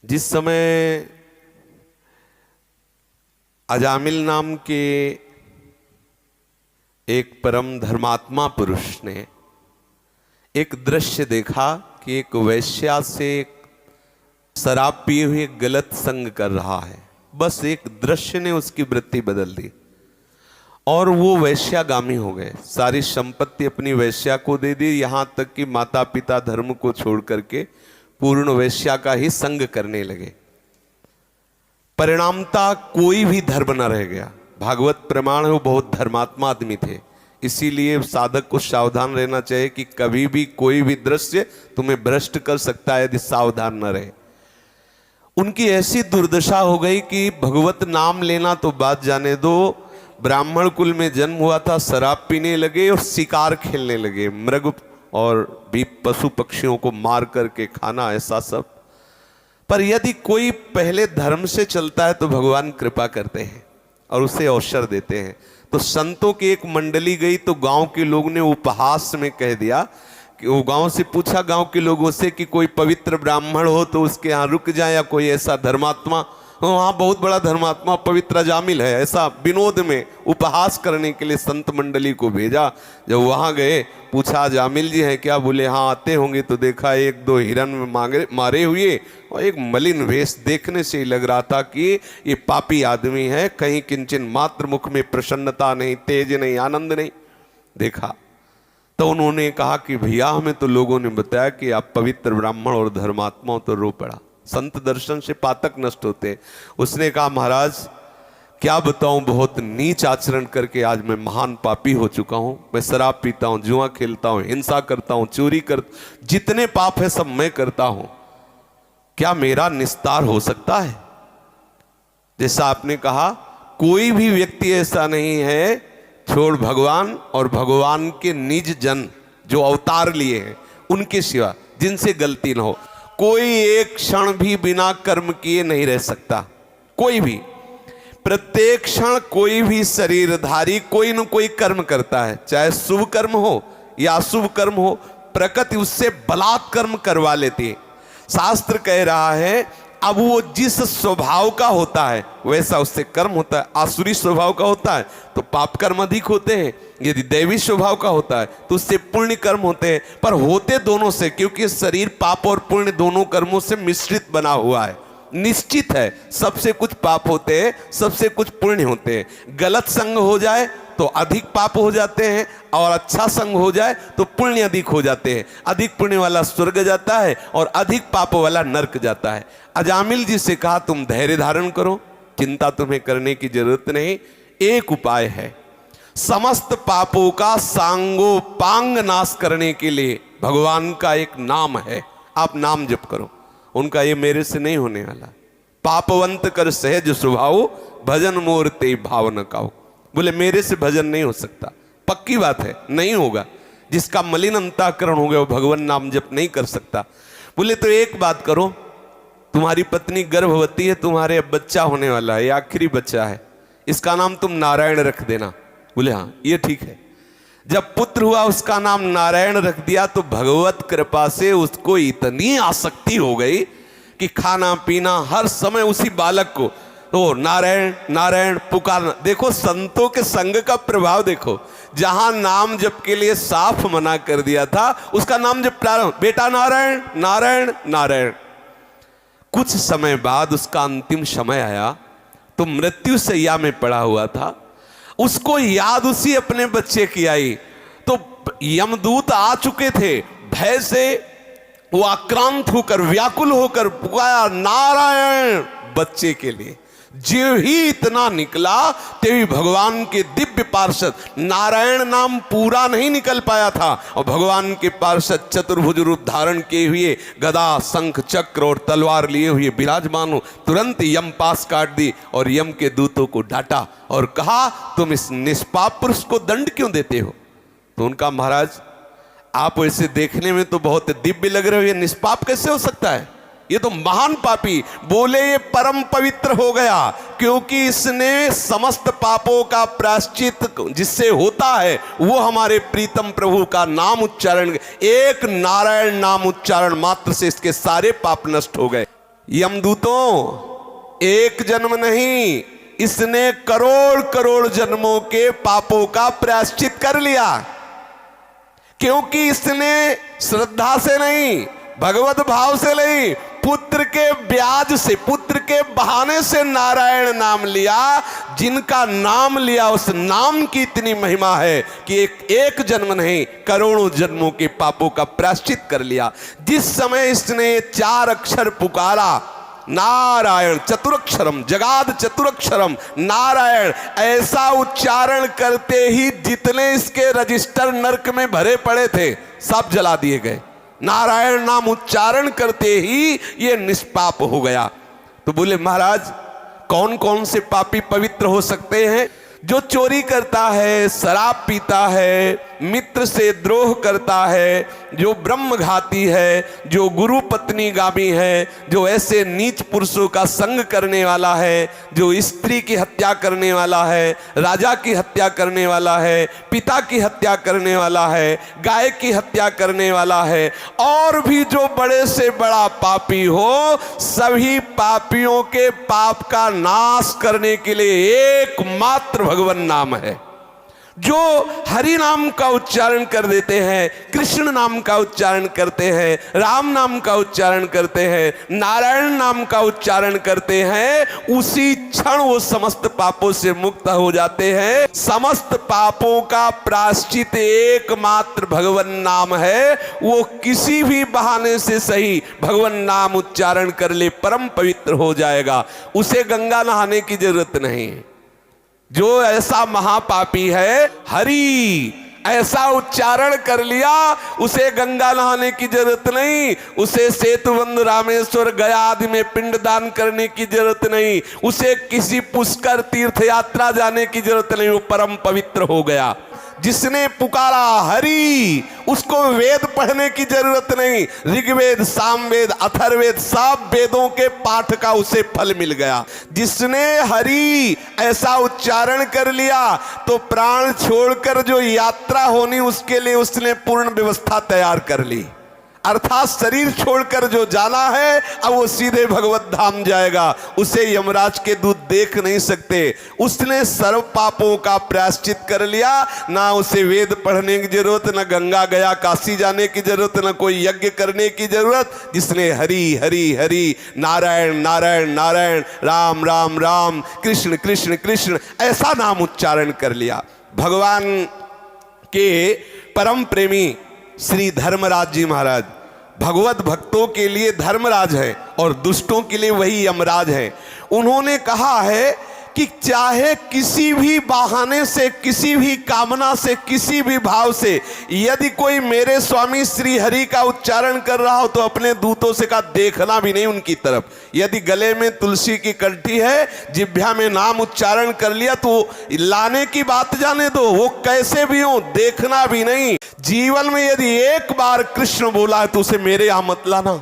जिस समय अजामिल नाम के एक परम धर्मात्मा पुरुष ने एक दृश्य देखा कि एक वेश्या से शराब पिए हुए गलत संग कर रहा है। बस एक दृश्य ने उसकी वृत्ति बदल दी और वो वेश्यागामी हो गए। सारी संपत्ति अपनी वेश्या को दे दी, यहां तक कि माता पिता धर्म को छोड़ करके पूर्ण वेश्या का ही संग करने लगे। परिणामता कोई भी धर्म न रह गया। भागवत प्रमाण है, वो बहुत धर्मात्मा आदमी थे। इसीलिए साधक को सावधान रहना चाहिए कि कभी भी कोई भी दृश्य तुम्हें भ्रष्ट कर सकता है यदि सावधान न रहे। उनकी ऐसी दुर्दशा हो गई कि भगवत नाम लेना तो बात जाने दो, ब्राह्मण कुल में जन्म हुआ था, शराब पीने लगे और शिकार खेलने लगे, मृग और भी पशु पक्षियों को मार करके खाना, ऐसा सब। पर यदि कोई पहले धर्म से चलता है तो भगवान कृपा करते हैं और उसे अवसर देते हैं। तो संतों की एक मंडली गई तो गांव के लोग ने उपहास में कह दिया कि वो गांव से पूछा गांव के लोगों से कि कोई पवित्र ब्राह्मण हो तो उसके यहाँ रुक जाए, या कोई ऐसा धर्मात्मा। वहाँ बहुत बड़ा धर्मात्मा पवित्र अजामिल है, ऐसा विनोद में उपहास करने के लिए संत मंडली को भेजा। जब वहाँ गए पूछा अजामिल जी हैं क्या? बोले हाँ आते होंगे। तो देखा एक दो हिरन में मारे हुए और एक मलिन वेश, देखने से ही लग रहा था कि ये पापी आदमी है। कहीं किंचन मात्र मुख में प्रसन्नता नहीं, तेज नहीं, आनंद नहीं। देखा तो उन्होंने कहा कि भैया हमें तो लोगों ने बताया कि आप पवित्र ब्राह्मण और धर्मात्मा हो। तो रो पड़ा। संत दर्शन से पातक नष्ट होते। उसने कहा महाराज क्या बताऊं, बहुत नीच आचरण करके आज मैं महान पापी हो चुका हूं। मैं शराब पीता हूं, जुआ खेलता हूं, हिंसा करता हूं, चोरी कर, जितने पाप है सब मैं करता हूं। क्या मेरा निस्तार हो सकता है? जैसा आपने कहा कोई भी व्यक्ति ऐसा नहीं है, छोड़ भगवान और भगवान के निज जन जो अवतार लिए हैं उनके सिवा, जिनसे गलती ना हो, कोई एक क्षण भी बिना कर्म किए नहीं रह सकता। कोई भी प्रत्येक क्षण कोई भी शरीरधारी कोई न कोई कर्म करता है, चाहे शुभ कर्म हो या अशुभ कर्म हो। प्रकृति उससे बलात् कर्म करवा लेती है। शास्त्र कह रहा है अब वो जिस स्वभाव का होता है वैसा उससे कर्म होता है। आसुरी स्वभाव का होता है तो पाप कर्म अधिक होते हैं, यदि दैवी स्वभाव का होता है तो उससे पुण्य कर्म होते हैं। पर होते दोनों से, क्योंकि शरीर पाप और पुण्य दोनों कर्मों से मिश्रित बना हुआ है। निश्चित है सबसे कुछ पाप होते हैं, सबसे कुछ पुण्य होते हैं। गलत संग हो जाए तो अधिक पाप हो जाते हैं और अच्छा संग हो जाए तो पुण्य अधिक हो जाते हैं। अधिक पुण्य वाला स्वर्ग जाता है और अधिक पाप वाला नरक जाता है। अजामिल जी से कहा तुम धैर्य धारण करो, चिंता तुम्हें करने की जरूरत नहीं। एक उपाय है, समस्त पापों का सांगोपांग नाश करने के लिए भगवान का एक नाम है, आप नाम जप करो। उनका ये मेरे से नहीं होने वाला। पापवंत कर सहज स्वभाव, भजन मोर ते भाव न काओ। बोले मेरे से भजन नहीं हो सकता, पक्की बात है नहीं होगा। जिसका मलिन अंतःकरण हो गया वो भगवान नाम जप नहीं कर सकता। बोले तो एक बात करो, तुम्हारी पत्नी गर्भवती है, तुम्हारे अब बच्चा होने वाला है, ये आखिरी बच्चा है, इसका नाम तुम नारायण रख देना। बोले हाँ ये ठीक है। जब पुत्र हुआ उसका नाम नारायण रख दिया तो भगवत कृपा से उसको इतनी आसक्ति हो गई कि खाना पीना हर समय उसी बालक को तो नारायण नारायण पुकारना। देखो संतों के संग का प्रभाव देखो। जहां नाम जप के लिए साफ मना कर दिया था उसका नाम जप प्रारंभ, बेटा नारायण नारायण नारायण। कुछ समय बाद उसका अंतिम समय आया तो मृत्यु शैया में पड़ा हुआ था। उसको याद उसी अपने बच्चे की आई तो यमदूत आ चुके थे। भय से वो आक्रांत होकर व्याकुल होकर पुकारा नारायण बच्चे के लिए। जो ही इतना निकला तेवी भगवान के दिव्य पार्षद, नारायण नाम पूरा नहीं निकल पाया था और भगवान के पार्षद चतुर्भुज रूप धारण किए हुए गदा शंख चक्र और तलवार लिए हुए विराजमान हो। तुरंत यम पास काट दी और यम के दूतों को डांटा और कहा तुम इस निष्पाप पुरुष को दंड क्यों देते हो? तो उनका महाराज आप ऐसे देखने में तो बहुत दिव्य लग रहे हो, ये निष्पाप कैसे हो सकता है? ये तो महान पापी। बोले ये परम पवित्र हो गया क्योंकि इसने समस्त पापों का प्रायश्चित जिससे होता है वो हमारे प्रीतम प्रभु का नाम उच्चारण, एक नारायण नाम उच्चारण मात्र से इसके सारे पाप नष्ट हो गए। यमदूतों, एक जन्म नहीं, इसने करोड़ करोड़ जन्मों के पापों का प्रायश्चित कर लिया, क्योंकि इसने श्रद्धा से नहीं, भगवत भाव से नहीं, पुत्र के ब्याज से, पुत्र के बहाने से नारायण नाम लिया। जिनका नाम लिया उस नाम की इतनी महिमा है कि एक जन्म नहीं, करोड़ों जन्मों के पापों का प्रायश्चित कर लिया। जिस समय इसने 4 अक्षर पुकारा, नारायण चतुरक्षरम, जगाद चतुरक्षरम नारायण, ऐसा उच्चारण करते ही जितने इसके रजिस्टर नरक में भरे पड़े थे सब जला दिए गए। नारायण नाम उच्चारण करते ही ये निष्पाप हो गया। तो बोले महाराज कौन कौन से पापी पवित्र हो सकते हैं? जो चोरी करता है, शराब पीता है, मित्र से द्रोह करता है, जो ब्रह्मघाती है, जो गुरु पत्नी गामी है, जो ऐसे नीच पुरुषों का संग करने वाला है, जो स्त्री की हत्या करने वाला है, राजा की हत्या करने वाला है, पिता की हत्या करने वाला है, गाय की हत्या करने वाला है, और भी जो बड़े से बड़ा पापी हो, सभी पापियों के पाप का नाश करने के लिए एकमात्र भगवान नाम है। जो हरि नाम का उच्चारण कर देते हैं, कृष्ण नाम का उच्चारण करते हैं, राम नाम का उच्चारण करते हैं, नारायण नाम का उच्चारण करते हैं, उसी क्षण वो समस्त पापों से मुक्त हो जाते हैं। समस्त पापों का प्रायश्चित एकमात्र भगवान नाम है। वो किसी भी बहाने से सही भगवान नाम उच्चारण कर ले, परम पवित्र हो जाएगा। उसे गंगा नहाने की जरूरत नहीं। जो ऐसा महापापी है, हरि ऐसा उच्चारण कर लिया, उसे गंगा नहाने की जरूरत नहीं, उसे सेतुबंध, रामेश्वर, गया आदि में पिंडदान करने की जरूरत नहीं, उसे किसी पुष्कर तीर्थ यात्रा जाने की जरूरत नहीं, वो परम पवित्र हो गया। जिसने पुकारा हरि, उसको वेद पढ़ने की जरूरत नहीं, ऋग्वेद, सामवेद, अथर्ववेद सब वेदों के पाठ का उसे फल मिल गया। जिसने हरि ऐसा उच्चारण कर लिया तो प्राण छोड़कर जो यात्रा होनी उसके लिए उसने पूर्ण व्यवस्था तैयार कर ली। अर्थात शरीर छोड़कर जो जाना है अब वो सीधे भगवत धाम जाएगा। उसे यमराज के दूत देख नहीं सकते। उसने सर्व पापों का प्रायश्चित कर लिया। ना उसे वेद पढ़ने की जरूरत, ना गंगा गया काशी जाने की जरूरत, ना कोई यज्ञ करने की जरूरत। जिसने हरि हरि हरि, नारायण नारायण नारायण, राम राम राम, कृष्ण कृष्ण कृष्ण ऐसा नाम उच्चारण कर लिया। भगवान के परम प्रेमी श्री धर्मराज जी महाराज भगवत भक्तों के लिए धर्मराज है और दुष्टों के लिए वही यमराज है। उन्होंने कहा है कि चाहे किसी भी बहाने से, किसी भी कामना से, किसी भी भाव से यदि कोई मेरे स्वामी श्री हरि का उच्चारण कर रहा हो तो अपने दूतों से का देखना भी नहीं उनकी तरफ। यदि गले में तुलसी की कंठी है, जिह्वा में नाम उच्चारण कर लिया तो लाने की बात जाने दो, वो कैसे भी हो देखना भी नहीं। जीवन में यदि एक बार कृष्ण बोला है तो उसे मेरे यहां मत लाना।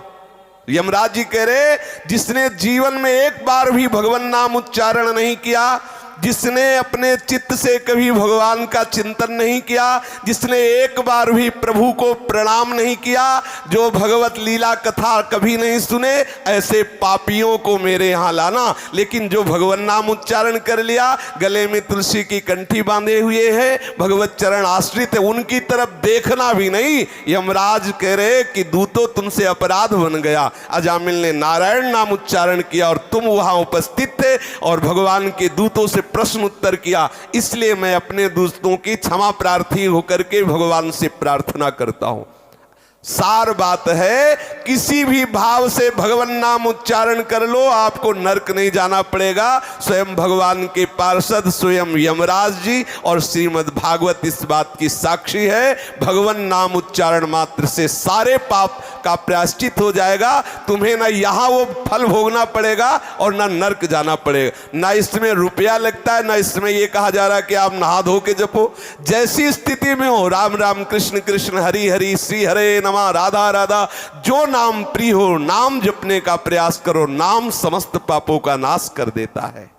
यमराज जी कह रहे जिसने जीवन में एक बार भी भगवान नाम उच्चारण नहीं किया, जिसने अपने चित्त से कभी भगवान का चिंतन नहीं किया, जिसने एक बार भी प्रभु को प्रणाम नहीं किया, जो भगवत लीला कथा कभी नहीं सुने, ऐसे पापियों को मेरे यहाँ लाना। लेकिन जो भगवान नाम उच्चारण कर लिया, गले में तुलसी की कंठी बांधे हुए है, भगवत चरण आश्रित है, उनकी तरफ देखना भी नहीं। यमराज कह रहे कि दूतों तुमसे अपराध बन गया। अजामिल ने नारायण नाम उच्चारण किया और तुम वहां उपस्थित थे और भगवान के दूतों से प्रश्न उत्तर किया, इसलिए मैं अपने दोस्तों की क्षमा प्रार्थी होकर के भगवान से प्रार्थना करता हूं। सार बात है, किसी भी भाव से भगवान नाम उच्चारण कर लो, आपको नरक नहीं जाना पड़ेगा। स्वयं भगवान के पार्षद स्वयं यमराज जी और श्रीमद् भागवत इस बात की साक्षी है। भगवान नाम उच्चारण मात्र से सारे पाप का प्रायश्चित हो जाएगा। तुम्हें ना यहाँ वो फल भोगना पड़ेगा और ना नरक जाना पड़ेगा। ना इसमें रुपया लगता है, ना इसमें ये कहा जा रहा है कि आप नहा धो के जपो। जैसी स्थिति में हो, राम राम कृष्ण कृष्ण हरि हरि श्री हरे नमा राधा राधा, जो नाम प्रिय हो नाम जपने का प्रयास करो। नाम समस्त पापों का नाश कर देता है।